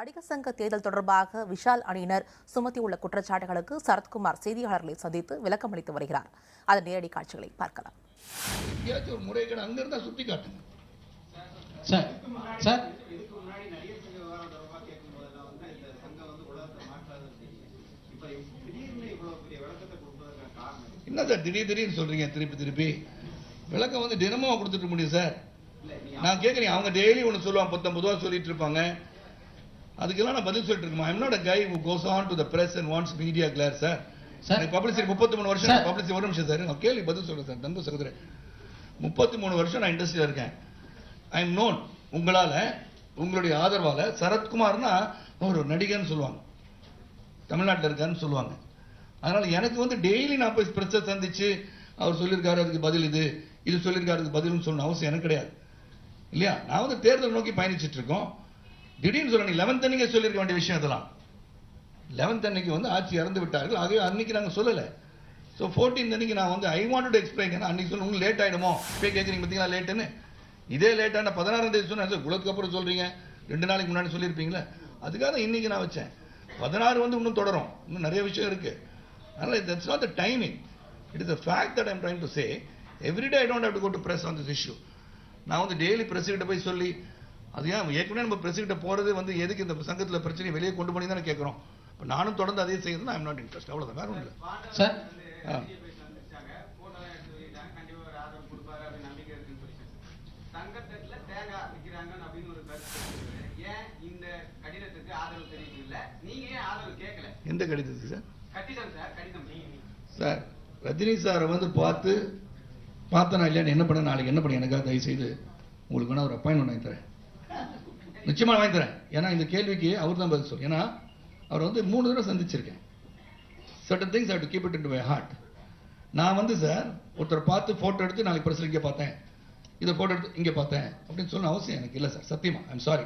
நடிகர் சங்க தேர்தல் தொடர்பாக விஷால் அணியினர் சுமத்தியுள்ள குற்றச்சாட்டுகளுக்கு சரத்குமார் செய்தியாளர்களை சந்தித்து விளக்கம் அளித்து வருகிறார். அதன் நேரடி காட்சிகளை பார்க்கலாம். முறைகேடு அங்கிருந்தா சுட்டி காட்டுங்க. என்ன சார் திடீர்னு சொல்றீங்க? திருப்பி விளக்கம் வந்து தினமும் கொடுத்துட்டு முடியும் சார். நான் கேட்குறேன், அவங்க டெய்லி ஒன்று சொல்லுவாங்க, 19 சொல்லிட்டு இருப்பாங்க. அதுக்கெல்லாம் நான் பதில் சொல்லிட்டு இருக்கேன். I'm not a guy who goes on to the press and wants media glare sir. Publicity 33 வருஷம் பப்ளிசிட்டி. ஒரு நிமிஷம் சார், நான் கேள்வி பதில் சொல்றேன் சார். தம்பு சகோதரர், 33 வருஷம் நான் இண்டஸ்ட்ரியில் இருக்கேன். I am known. உங்களால, உங்களுடைய ஆதரவால சரத்குமார்னா ஒரு நடிகர்னு சொல்லுவாங்க, தமிழ்நாட்டில் இருக்காருன்னு சொல்லுவாங்க. அதனால எனக்கு வந்து டெய்லி நான் போய் பிரச்சனை சந்திச்சு அவர் சொல்லியிருக்காரு அதுக்கு பதில் இது சொல்லியிருக்காரு அதுக்கு பதில்னு சொல்லணும் அவசியம் எனக்கு கிடையாது இல்லையா? நான் வந்து தேர்தல் நோக்கி பயணிச்சுட்டு இருக்கோம். திடீர்னு சொல்லணும் 11th அன்னைக்கு சொல்லியிருக்க வேண்டிய விஷயம் இதெல்லாம். 11th அன்னைக்கு வந்து ஆட்சி இறந்து விட்டார்கள், ஆகவே அன்னைக்கு நாங்கள் சொல்லலை. ஸோ 14th அன்னைக்கு நான் வந்து ஐ வாண்ட் டு எக்ஸ்பிளைன். அன்னைக்கு சொல்ல உங்களுக்கு லேட் ஆகிடுமோ போய் கேட்குறீங்க பார்த்தீங்களா லேட்டுன்னு. இதே லேட்டான 16ஆம் தேதி சொன்னேன். குலத்துக்கு அப்புறம் சொல்றீங்க, 2 நாளைக்கு முன்னாடி சொல்லியிருப்பீங்களே. அதுக்காக தான் இன்னைக்கு நான் வச்சேன். 16 வந்து இன்னும் தொடரும், இன்னும் நிறைய விஷயம் இருக்கு. அதனால that's not the timing. It is the fact that I am trying to say. Every day I don't have to go to press on this issue. நான் வந்து டெய்லி பிரஸ் கிட்ட போய் சொல்லி, அது ஏன் ஏற்கனவே நம்ம பிரஸ் கிட்ட போறது வந்து எதுக்கு இந்த சங்கத்தில் பிரச்சனையை வெளியே கொண்டு பண்ணி தானே கேட்குறோம். இப்போ நானும் தொடர்ந்து அதே செய்யறது. ஐ எம் நாட் இன்ட்ரெஸ்ட், அவ்வளோதான், வேற ஒன்றும் இல்லை சார். எந்த கடிதத்துக்கு சார்? சார், ரஜினி சாரை வந்து பார்த்தனா இல்லையா, என்ன பண்ண நாளைக்கு என்ன பண்ண எனக்காக தயவு செய்து உங்களுக்கு வேணா ஒரு அப்பாயின்மெண்ட் வாங்கி தரேன். நிச்சயமா வாங்கி தரேன். ஏன்னா இந்த கேள்விக்கு அவர் தான் பதில் சொல்லும். ஏன்னா அவர் வந்து 3 தடவை சந்திச்சிருக்கேன். Certain things I have to keep it in my heart. நான் வந்து சார் ஒருத்தர் பார்த்து போட்டோ எடுத்து நாளைக்கு பிரஸ் இங்கே பார்த்தேன், இதை போட்டோ எடுத்து இங்கே பார்த்தேன் அப்படின்னு சொல்ல அவசியம் எனக்கு இல்லை சார். சத்தியமா ஐ எம் சாரி.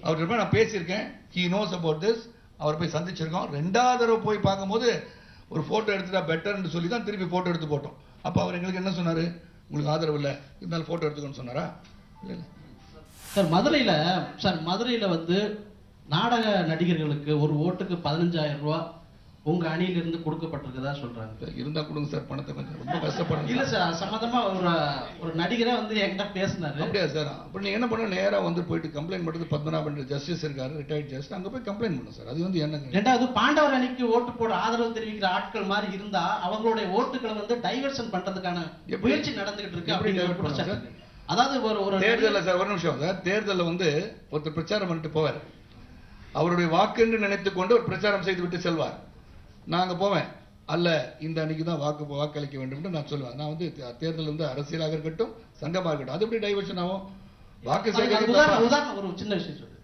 அவர்கிட்ட நான் பேசியிருக்கேன். He knows about this. அவர் போய் சந்திச்சிருக்கோம். 2வது தடவை போய் பார்க்கும்போது ஒரு போட்டோ எடுத்துட்டா பெட்டர்னு சொல்லி தான் திருப்பி போட்டோ எடுத்து போட்டோம். அப்போ அவர் எங்களுக்கு என்ன சொன்னாரு? உங்களுக்கு ஆதரவு இல்லை, இருந்தாலும் போட்டோ எடுத்துக்கணும்னு சொன்னாரா? இல்லை சார். மதுரையில் வந்து நாடக நடிகர்களுக்கு ஒரு ஓட்டுக்கு 15,000 ரூபா உங்க அணியிலிருந்து கொடுக்கப்பட்டிருக்கதா சொல்றாங்க. இருந்தா கொடுங்க சார், பணத்தை கொஞ்சம் ரொம்ப கஷ்டப்படுறேன். இல்ல சார், சம்பந்தமா ஒரு நடிகரே வந்து என்கிட்ட பேசினாரு. அப்படியா சார்? அப்ப நீங்க என்ன பண்ண, நேரா வந்து போயிட்டு கம்ப்ளைண்ட் பண்ணுறது பத்மநாபன் ஜஸ்டிஸ் இருக்காரு, ரிட்டையர்ட் ஜஸ்டிஸ், அங்க போய் கம்ப்ளைண்ட் பண்ணும் சார். அது வந்து என்ன? 2வது பாண்டவர் அணிக்கு ஓட்டு போட ஆதரவு தெரிவிக்கிற ஆட்கள் மாதிரி இருந்தா அவங்களுடைய ஓட்டுகளை வந்து டைவர்ஷன் பண்றதுக்கான முயற்சி நடந்துகிட்டு இருக்கு. அதாவது ஒரு தேர்தலில் சார், ஒரு நிமிஷம் சார், தேர்தலில் வந்து ஒருத்தர் பிரச்சாரம் பண்ணிட்டு போவார். அவருடைய வாக்கு என்று நினைத்துக் கொண்டு ஒரு பிரச்சாரம் செய்து விட்டு செல்வார். நாங்க போவேன், அல்ல இந்த அன்னைக்கு தான் வாக்களிக்க வேண்டும் என்று நான் சொல்லுவேன். நான் வந்து தேர்தல் வந்து அரசியலாக இருக்கட்டும், சங்கமாக இருக்கட்டும், அது எப்படி டைவர்ஷன் ஆகும்? வாக்கு உதாரணம் ஒரு சின்ன விஷயம் சொல்லு.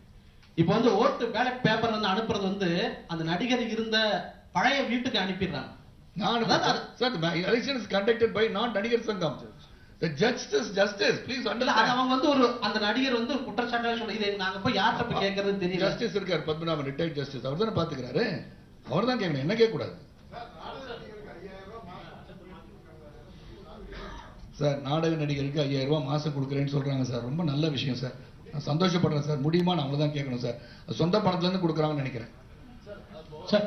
இப்போ வந்து ஓட்டு பேலட் பேப்பர் வந்து அனுப்புறது வந்து அந்த நடிகர் இருந்த பழைய வீட்டுக்கு அனுப்பிடுறாங்க. Election is conducted by not நடிகர் சங்கம். The justice, please understand. அவங்க வந்து ஒரு அந்த நடிகர் வந்து குற்றச்சாட்டாக சொல்லி இதை நாங்க போய் யார்கிட்ட போய் கேட்கறது தெரியல. ஜஸ்டிஸ் இருக்கார், பத்மநாபன் ரிட்டையர்ட் ஜஸ்டிஸ், அவர் தானே பாத்துக்கிறாரு. அவர் தான் கேட்கணும், என்ன கேட்கக்கூடாது சார். நாடக நடிகருக்கு 5,000 ரூபாய் மாசம் கொடுக்குறேன்னு சொல்றாங்க சார். ரொம்ப நல்ல விஷயம் சார், நான் சந்தோஷப்படுறேன் சார். முடியுமா? நான் அவ்வளவுதான் கேட்கணும் சார். சொந்த பணத்துல இருந்து கொடுக்குறாங்கன்னு நினைக்கிறேன் சார்.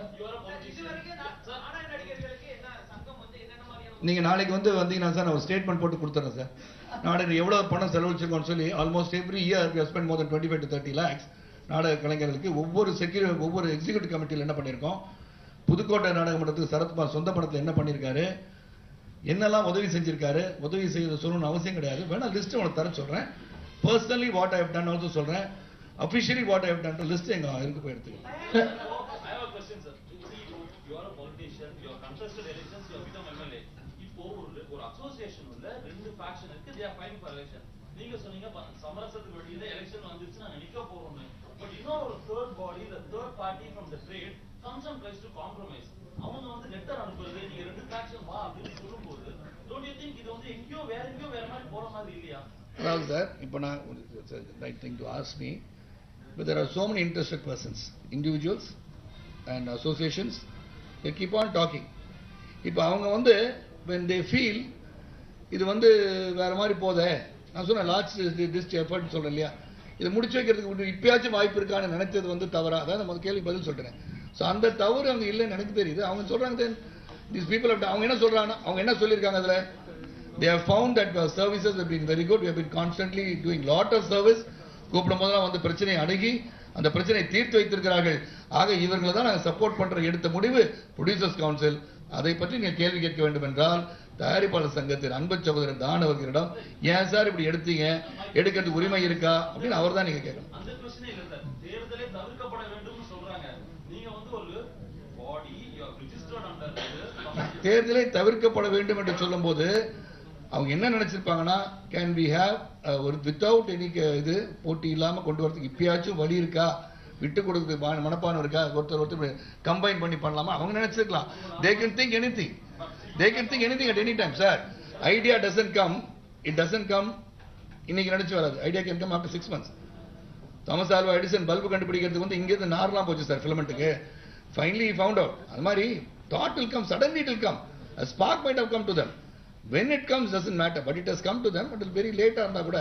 நீங்க நாளைக்கு வந்து வந்தீங்கன்னா சார், நான் ஒரு ஸ்டேட்மெண்ட் போட்டு கொடுத்துறேன் சார். நாடகம் எவ்வளவு பணம் செலவழிச்சிருக்கோம்னு சொல்லி almost every year we have spent more than 25 to 30 lakhs. நாடக கலைஞர்களுக்கு ஒவ்வொரு எக்ஸிக்யூட்டிவ் கமிட்டியில் என்ன பண்ணியிருக்கோம், புதுக்கோட்டை நாடக மன்றத்துக்கு சரத்குமார் சொந்த பணத்தில் என்ன பண்ணியிருக்காரு, என்னெல்லாம் உதவி செஞ்சிருக்காரு. உதவி செய்யறது சொல்லணும்னு அவசியம் கிடையாது. வேணா லிஸ்ட் உனக்கு தர சொல்றேன். Personally what I have done also சொல்றேன். Officially what I have done list எங்க இருக்கு போய் எடுத்துக்கலாம். நீங்க சொன்னீங்க சமரசத்துக்கு வெளியில எலெக்ஷன் வந்துச்சு நாங்க நிக்க போறோம்னு. பட் இன்னொரு third body, the third party from the trade comes and tries to compromise. அவங்க வந்து லெட்டர் அனுப்புறது, நீங்க 2 ஃபேக்ஷன் வா அப்படின்னு சொல்லும்போது don't you think இது வந்து எங்கேயோ வேற மாதிரி போற மாதிரி இல்லையா? அதாவது சார், இப்போ நான் right thing to ask me, but there are so many interested persons, individuals and associations, they keep on talking. இப்போ அவங்க வந்து when they feel இது வந்து வேற மாதிரி போதே, நான் சொன்னேன் லார்ஜ் டிஸ்ட் எஃபர்ட் சொல்றேன் இல்லையா, இது முடிச்சு வைக்கிறதுக்கு இப்பயாச்சும் வாய்ப்பு இருக்கான்னு நினைச்சது வந்து தவறா? அதான் நம்ம கேள்வி பதில் சொல்றேன். ஸோ அந்த தவறு அவங்க இல்லைன்னு எனக்கு தெரியுது. அவங்க சொல்றாங்க these people அவங்க என்ன சொல்றாங்கன்னா, அவங்க என்ன சொல்லியிருக்காங்க அதுல, they have found that our services have been very good, we have been constantly doing lot of service. கூப்பிடும் போதெல்லாம் வந்து பிரச்சனையை அணுகி அந்த பிரச்சனையை தீர்த்து வைத்திருக்கிறார்கள். ஆக இவர்களை தான் நாங்கள் சப்போர்ட் பண்ற எடுத்த முடிவு ப்ரொடியூசர்ஸ் கவுன்சில். அதை பற்றி நீங்க கேள்வி கேட்க வேண்டும் என்றால் தயாரிப்பாளர் சங்கத்தின் அன்பு சகோதரர் தான் அவர்களிடம், ஏன் சார் இப்படி எடுத்தீங்க, எடுக்கிறதுக்கு உரிமை இருக்கா அப்படின்னு அவர் தான் நீங்க கேட்கணும். அந்த பிரச்சனை இல்ல சார், தேர்தலே தவிர்க்கப்பட வேண்டும்னு சொல்றாங்க. நீங்க வந்து ஒரு பாடி யூ ஆர் ரெஜிஸ்டர்ட் அண்டர் தேர்தலை தவிர்க்கப்பட வேண்டும் என்று சொல்லும்போது அவங்க என்ன நினைச்சிருப்பாங்கன்னா, கேன் வி ஹேவ் ஒரு வித்தவுட் எனி இது போட்டி இல்லாம கொண்டு வரதுக்கு இப்பயாச்சும் வழி இருக்கா, விட்டு கொடுக்குது மனப்பானம் இருக்கா, ஒருத்தர் கம்பைன் பண்ணி பண்ணலாமா அவங்க நினைச்சிருக்கலாம். they can think anything at any time sir. idea doesn't come இன்னைக்கு நினைச்சு வராது. Idea can come after 6 months. Thomas Alva Edison bulb கண்டுபிடிக்கிறதுக்கு வந்து இங்க இருந்து நார்லாம் போச்சு சார் ஃபிலமெண்ட்டுக்கு. Finally found out. அது மாதிரி thought will come, suddenly it will come, a spark might have come to them. when it comes doesn't matter, but it has come to them. it will very late இருந்தா கூட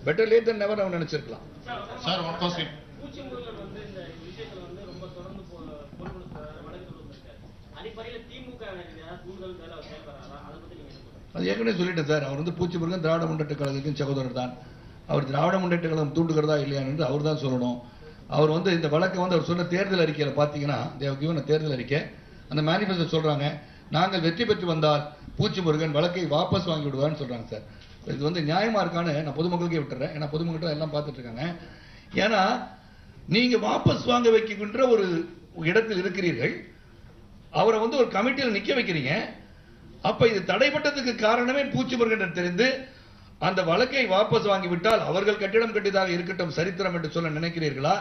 better late than never அவங்க நினைச்சிருக்கலாம். Sir one question. பூச்சி முருகன் வந்து இந்த விஷயத்துல வந்து ரொம்ப தொடர்ந்து பொறுப்படுத்த வழக்கு இருக்காரு. அடிப்படையில் திமுக தூண்டுதல் மேல அவர் செயல்படுறாரா, அதை பத்தி நீங்க என்ன சொல்றீங்க? அது ஏற்கனவே சொல்லிட்டேன் சார். அவர் வந்து பூச்சி முருகன் திராவிட முன்னேற்ற கழகத்தின் சகோதரர் தான். அவர் திராவிட முன்னேற்ற கழகம் தூண்டுகிறதா இல்லையா என்று அவர் தான் சொல்லணும். அவர் வந்து இந்த வழக்கை வந்து அவர் சொன்ன தேர்தல் அறிக்கையில பாத்தீங்கன்னா, தேவ் கிவன் தேர்தல் அறிக்கை, அந்த மேனிஃபெஸ்டோ சொல்றாங்க, நாங்கள் வெற்றி பெற்று வந்தால் பூச்சி முருகன் வழக்கை வாபஸ் வாங்கி விடுவான்னு சொல்றாங்க சார். இது வந்து நியாயமா இருக்கான்னு நான் பொதுமக்களுக்கே விட்டுறேன். ஏன்னா பொதுமக்கள் எல்லாம் பார்த்துட்டு இருக்காங்க. ஏன்னா நீங்க வாபஸ் வாங்க வைக்கின்ற ஒரு இடத்தில் இருக்கிறீர்கள், அவரை வந்து ஒரு கமிட்டியில் நிக்க வைக்கிறீங்க. அப்ப இது தடைப்பட்டதுக்கு காரணமே பூச்சி முருகன் தெரிந்து அந்த வழக்கை வாபஸ் வாங்கிவிட்டால் அவர்கள் கட்டிடம் கட்டியதாக இருக்கட்டும் சரித்திரம் என்று சொல்ல நினைக்கிறீர்களா?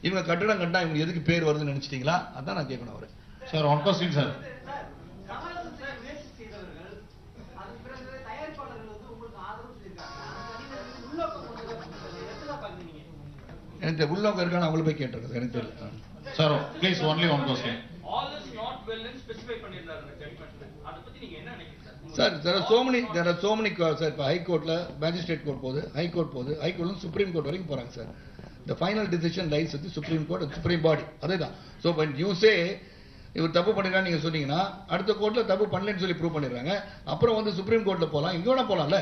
இவங்க கட்டிடம் கட்டா இவங்க எதுக்கு பேர் வருதுன்னு நினைச்சிட்டீங்களா? அதான் நான் கேட்கணும். அவரு சார் ஒன் கொஸ்டின் சார். எனக்கு உள்ளவங்க இருக்கான அவங்கள போய் கேட்டிருக்கேன். எனக்கு தெரியல sir. Please only one question. all is not well and specify பண்ணிருந்தாரு அந்த ஜட்ஜ்மென்ட்ல. அத பத்தி நீங்க என்ன நினைக்கிறீங்க sir? there are so many sir. இப்ப ஹை கோர்ட்ல மேஜிஸ்ட்ரேட் கோர்ட் போகுது, ஹை கோர்ட் போகுது, ஹை கோர்ட்ல சுப்ரீம் கோர்ட் வரைக்கும் போறாங்க sir. the final decision lies with the supreme court and supreme body. அதேதான். so when you say இவர் தப்பு பண்ணிருக்கான்னு நீங்க சொன்னீங்கன்னா அடுத்த கோர்ட்ல தப்பு பண்ணலன்னு சொல்லி ப்ரூவ் பண்ணிடுறாங்க. அப்புறம் வந்து சுப்ரீம் கோர்ட்ல போலாம், இங்க வேணா போலாம்ல.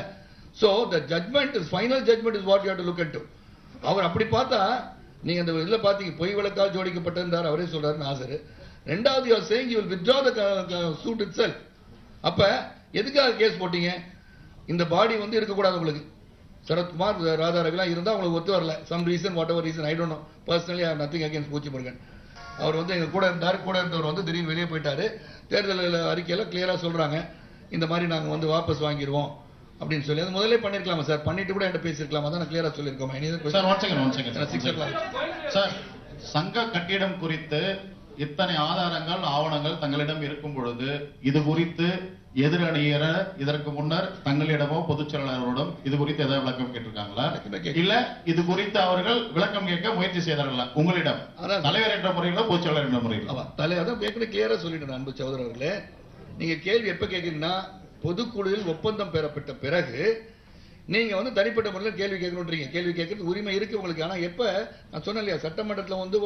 so the judgment is final judgment is what you have to look into. அவர் அப்படி பார்த்தா நீங்க அந்த இதுல பாத்தீங்க, பொய் வழக்கால் ஜோடிக்கப்பட்டிருந்தார் அவரே சொல்றாரு நாசர். ரெண்டாவது you are saying you will withdraw the suit itself. அப்ப எதுக்காக கேஸ் போட்டீங்க? இந்த பாடி வந்து இருக்கக்கூடாது உங்களுக்கு. சரத்குமார் ராதா ரவிலாம் இருந்தா உங்களுக்கு ஒத்து வரல. some reason whatever reason I don't know. personally I have nothing against பூச்சி முருகன். அவர் வந்து எங்க கூட இருந்தவர் வந்து திடீர்னு வெளியே போயிட்டாரு. தேர்தல் அறிக்கையில கிளியரா சொல்றாங்க, இந்த மாதிரி நாங்க வந்து வாபஸ் வாங்கிடுவோம் அப்படின்னு சொல்லி. அது முதல்ல பண்ணிருக்கலாமா சார்? பண்ணிட்டு கூட என்கிட்ட பேசிருக்கலாம். அதான் கிளியரா சொல்லிருக்கோம். Sir one second. சார் சங்க கட்டிடம் குறித்து இத்தனை ஆதாரங்கள் ஆவணங்கள் தங்களிடம் இருக்கும் பொழுது இது குறித்து எதிரணியர இதற்கு முன்னர் தங்களிடமோ பொதுச் செயலாளரிடம் இது குறித்து ஏதாவது விளக்கம் கேட்டிருக்காங்களா? இல்ல இது குறித்து அவர்கள் விளக்கம் கேட்க முயற்சி செய்தார்களா உங்களிடம்? தலைவர் என்ற முறையில பொதுச் செயலாளர் என்ற முறையில் தலைவர் ஏற்கனவே கிளியரா சொல்லிட்டு அன்பு சகோதரர்களே, நீங்க கேள்வி எப்ப கேட்கறீங்கன்னா பொதுக்குழுவில் ஒப்பந்தம் பெறப்பட்ட பிறகு நீங்க வந்து தனிப்பட்ட முறையில் கேள்வி கேட்கணுன்றீங்க. கேள்வி கேட்கறது உரிமை இருக்கு உங்களுக்கு. ஆனா எப்ப நான் சொன்னேன் இல்லையா, சட்டமன்றத்தில் வந்து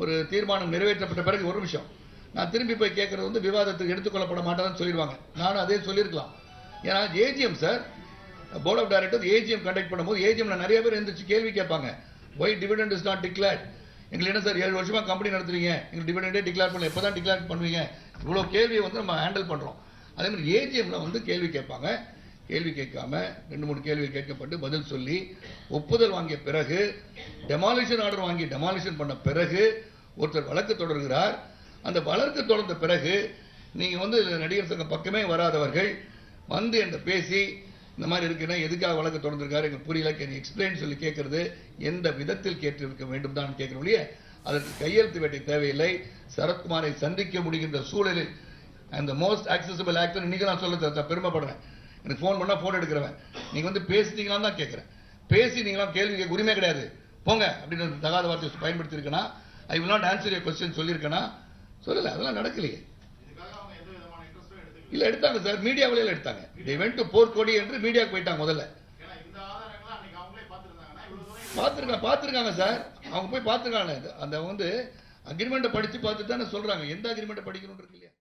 ஒரு தீர்மானம் நிறைவேற்றப்பட்ட பிறகு ஒரு நிமிஷம் நான் திரும்பி போய் கேட்கறது வந்து விவாதத்துக்கு எடுத்துக்கொள்ளப்பட மாட்டான்னு சொல்லிடுவாங்க. நானும் அதே சொல்லியிருக்கலாம். ஏன்னா AGM sir, board of directors AGM conduct பண்ணும்போது ஏஜிஎம்ல நிறைய பேர் எந்திரிச்சு கேள்வி கேட்பாங்க. Why dividend is not declared? எங்களுக்கு என்ன சார் 7 வருஷமா கம்பெனி நடத்துறீங்க, எங்களுக்கு டிவிடெண்டே டிக்ளேர் பண்ணல, எப்பதான் டிக்ளேர் பண்ணுவீங்க? இவ்வளவு கேள்வியை வந்து நம்ம ஹேண்டில் பண்றோம். அதே மாதிரி ஏஜிஎம்ல வந்து கேள்வி கேட்பாங்க. கேள்வி கேட்காம 2-3 கேள்வி கேட்கப்பட்டு பதில் சொல்லி ஒப்புதல் வாங்கிய பிறகு டெமாலிஷன் ஆர்டர் வாங்கி டெமாலிஷன் பண்ண பிறகு ஒருத்தர் வழக்கு தொடர்கிறார். அந்த வழக்கு தொடர்ந்த பிறகு நீங்க வந்து நடிகர் சங்க பக்கமே வராதவர்கள் வந்து என்ற பேசி இந்த மாதிரி இருக்குன்னா எதுக்காக வழக்கு தொடர்ந்திருக்காரு எங்களுக்கு புரியல, கேன் எக்ஸ்பிளைன் சொல்லி கேட்கறது எந்த விதத்தில் கேட்டிருக்க வேண்டும் தான் கேட்கிறோம் இல்லையே. அதற்கு கையெழுத்து வேட்டை தேவையில்லை. சரத்குமாரை சந்திக்க முடிகின்ற சூழலில் அந்த மோஸ்ட் ஆக்சசிபிள் ஆக்டர் இன்னைக்கு நான் சொல்ல பெருமைப்படுறேன். எனக்கு ஃபோன் பண்ணா போன் எடுக்கிறவன். நீங்க வந்து பேசிட்டீங்களான்னு தான் கேட்கிறேன். பேசினீங்களா கேள்வி கேட்க உரிமை கிடையாது போங்க அப்படின்னு தகாத வார்த்தை பயன்படுத்தி இருக்கனா, I will not answer your question சொல்லியிருக்கனா? சொல்லல. அதெல்லாம் நடக்கலையே. இல்ல எடுத்தாங்க சார், மீடியாவில எடுத்தாங்க. they went to போர்க்கொடி என்று மீடியாவுக்கு போயிட்டாங்க முதல்ல. பார்த்துருக்காங்க சார், அவங்க போய் பார்த்துருக்காங்க. அந்த வந்து அக்ரிமெண்ட்டை படித்து பார்த்துட்டு தானே சொல்றாங்க. எந்த அக்ரிமெண்ட்டை படிக்கணும்னு இருக்கு இல்லையா?